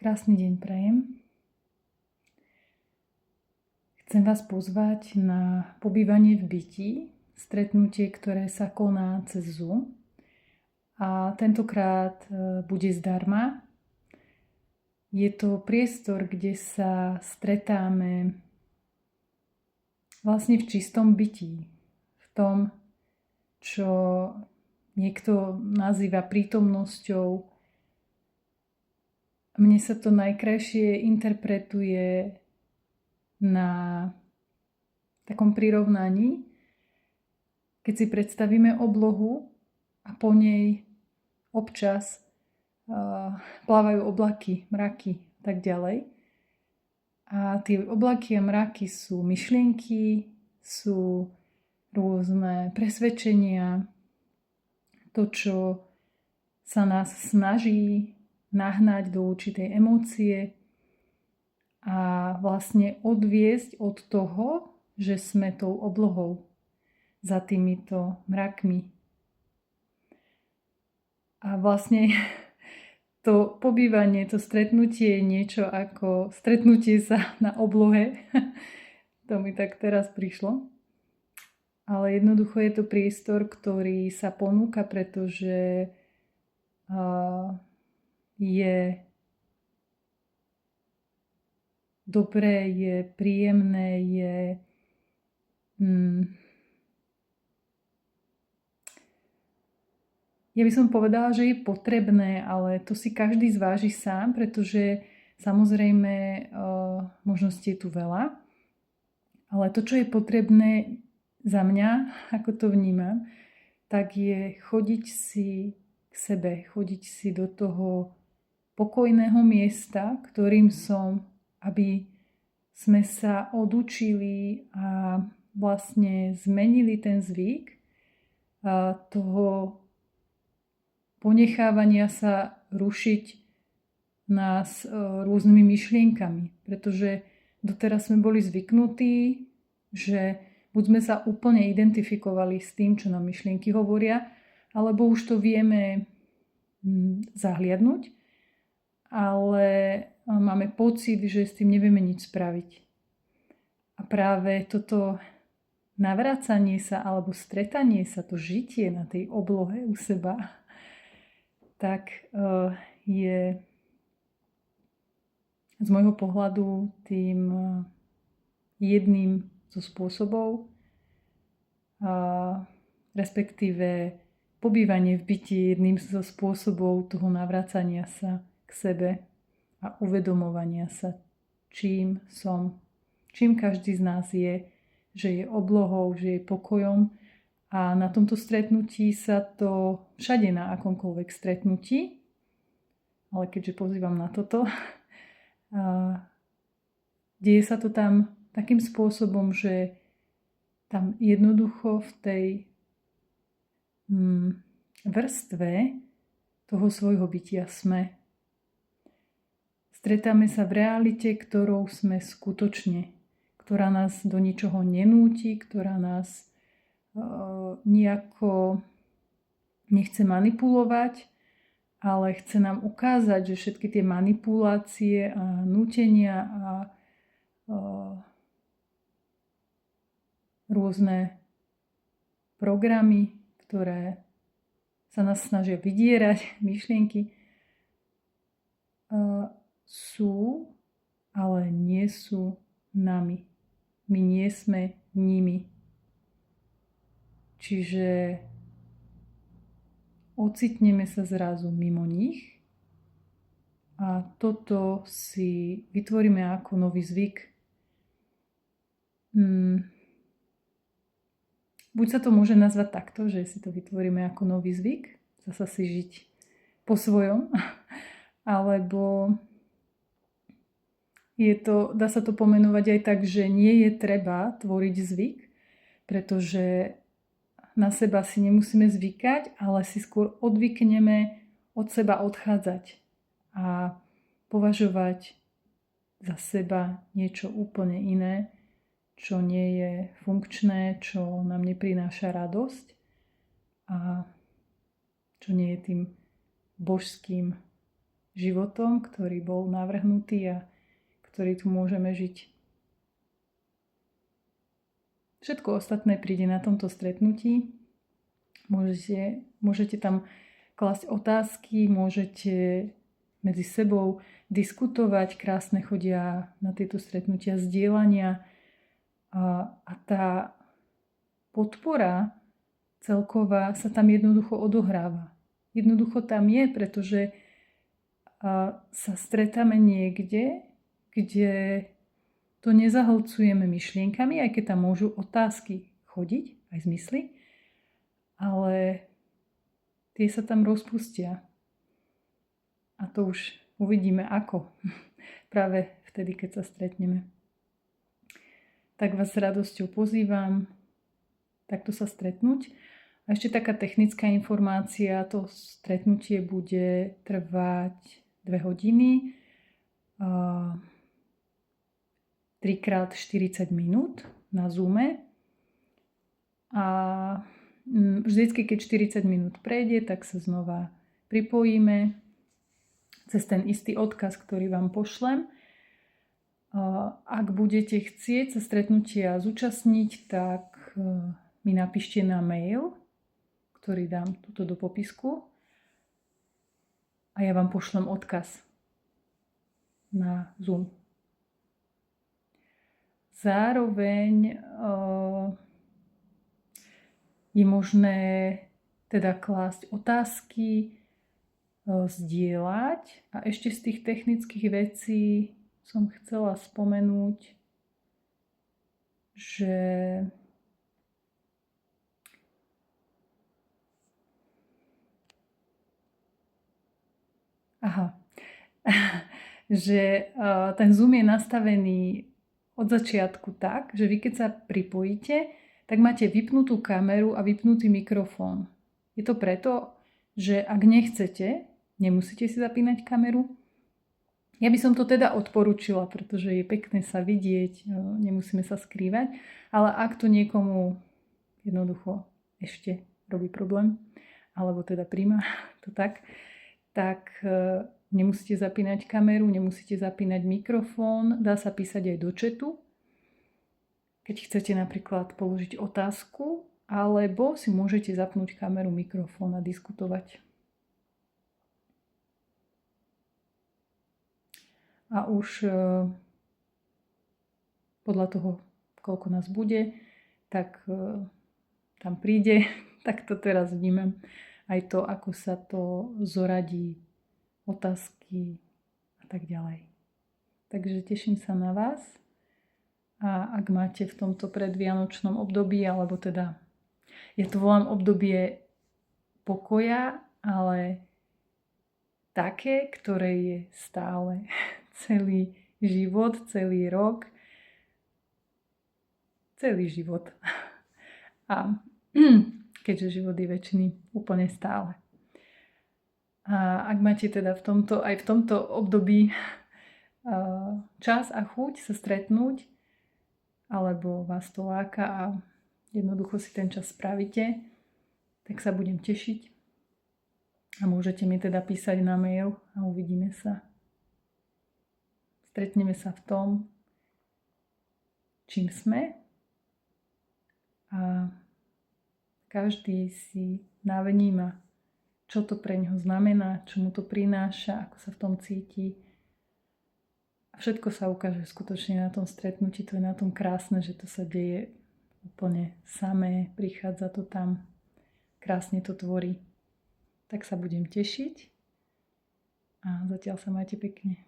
Krásny deň prajem. Chcem vás pozvať na pobývanie v byti, stretnutie, ktoré sa koná cez Zoom. A tentokrát bude zdarma. Je to priestor, kde sa stretáme vlastne v čistom bytí. V tom, čo niekto nazýva prítomnosťou. Mne sa to najkrajšie interpretuje na takom prirovnaní, keď si predstavíme oblohu a po nej občas plávajú oblaky, mraky a tak ďalej. A tie oblaky a mraky sú myšlienky, sú rôzne presvedčenia, to, čo sa nás snaží nahnať do určitej emócie a vlastne odviesť od toho, že sme tou oblohou za týmito mrakmi. A vlastne to pobývanie, to stretnutie je niečo ako stretnutie sa na oblohe. To mi tak teraz prišlo. Ale jednoducho je to priestor, ktorý sa ponúka, pretože je dobré, je príjemné, ja by som povedala, že je potrebné, ale to si každý zváži sám, pretože samozrejme možností je tu veľa. Ale to, čo je potrebné za mňa, ako to vnímam, tak je chodiť si k sebe, chodiť si do toho pokojného miesta, ktorým som, aby sme sa odučili a vlastne zmenili ten zvyk toho ponechávania sa rušiť nás rôznymi myšlienkami. Pretože doteraz sme boli zvyknutí, že buď sme sa úplne identifikovali s tým, čo nám myšlienky hovoria, alebo už to vieme zahliadnúť, ale máme pocit, že s tým nevieme nič spraviť. A práve toto navracanie sa alebo stretanie sa, to žitie na tej oblohe u seba, tak je z môjho pohľadu tým jedným zo spôsobov, respektíve pobývanie v byti je jedným zo spôsobov toho navracania sa k sebe a uvedomovania sa, čím som, čím každý z nás je, že je oblohou, že je pokojom. A na tomto stretnutí sa to všade na akomkoľvek stretnutí, ale keďže pozývam na toto, deje sa to tam takým spôsobom, že tam jednoducho v tej vrstve toho svojho bytia sme. Stretáme sa v realite, ktorou sme skutočne, ktorá nás do ničoho nenúti, ktorá nás nejako nechce manipulovať, ale chce nám ukázať, že všetky tie manipulácie a nútenia a rôzne programy, ktoré sa nás snažia vydierať, myšlienky, sú, ale nie sú nami. My nie sme nimi. Čiže ocitneme sa zrazu mimo nich a toto si vytvoríme ako nový zvyk. Buď sa to môže nazvať takto, že si to vytvoríme ako nový zvyk, zasa si žiť po svojom, alebo dá sa to pomenovať aj tak, že nie je treba tvoriť zvyk, pretože na seba si nemusíme zvykať, ale si skôr odvykneme od seba odchádzať a považovať za seba niečo úplne iné, čo nie je funkčné, čo nám neprináša radosť a čo nie je tým božským životom, ktorý bol navrhnutý a ktorý tu môžeme žiť. Všetko ostatné príde na tomto stretnutí. Môžete tam klásť otázky, môžete medzi sebou diskutovať. Krásne chodia na tieto stretnutia zdieľania. A tá podpora celková sa tam jednoducho odohráva. Jednoducho tam je, pretože sa stretáme niekde, kde to nezahlcujeme myšlienkami, aj keď tam môžu otázky chodiť, aj zmysly, ale tie sa tam rozpustia. A to už uvidíme ako. Práve vtedy, keď sa stretneme. Tak vás s radosťou pozývam takto sa stretnúť. A ešte taká technická informácia, to stretnutie bude trvať 2 hodiny, 3x40 minút na Zoome. A vždycky, keď 40 minút prejde, tak sa znova pripojíme cez ten istý odkaz, ktorý vám pošlem. Ak budete chcieť sa stretnutia zúčastniť, tak mi napíšte na mail, ktorý dám tuto do popisku a ja vám pošlem odkaz na Zoom. Zároveň je možné teda klásť otázky, zdieľať a ešte z tých technických vecí som chcela spomenúť, že že ten Zoom je nastavený od začiatku tak, že vy keď sa pripojíte, tak máte vypnutú kameru a vypnutý mikrofón. Je to preto, že ak nechcete, nemusíte si zapínať kameru. Ja by som to teda odporúčila, pretože je pekné sa vidieť, nemusíme sa skrývať, ale ak to niekomu jednoducho ešte robí problém, alebo teda príjma to tak nemusíte zapínať kameru, nemusíte zapínať mikrofón, dá sa písať aj do chatu, keď chcete napríklad položiť otázku, alebo si môžete zapnúť kameru, mikrofón a diskutovať. A už podľa toho, koľko nás bude, tak tam príde, tak to teraz vnímam. Aj to, ako sa to zoradí, otázky a tak ďalej. Takže teším sa na vás. A ak máte v tomto predvianočnom období, alebo teda, ja to volám obdobie pokoja, ale také, ktoré je stále celý život, celý rok, celý život. A keďže život je večný, úplne stále. A ak máte teda aj v tomto období čas a chuť sa stretnúť, alebo vás to láka a jednoducho si ten čas spravíte, tak sa budem tešiť. A môžete mi teda písať na mail a uvidíme sa. Stretneme sa v tom, čím sme. A každý si navníma, čo to pre ňoho znamená, čo mu to prináša, ako sa v tom cíti. A všetko sa ukáže skutočne na tom stretnutí. To je na tom krásne, že to sa deje úplne samé, prichádza to tam, krásne to tvorí. Tak sa budem tešiť a zatiaľ sa majte pekne.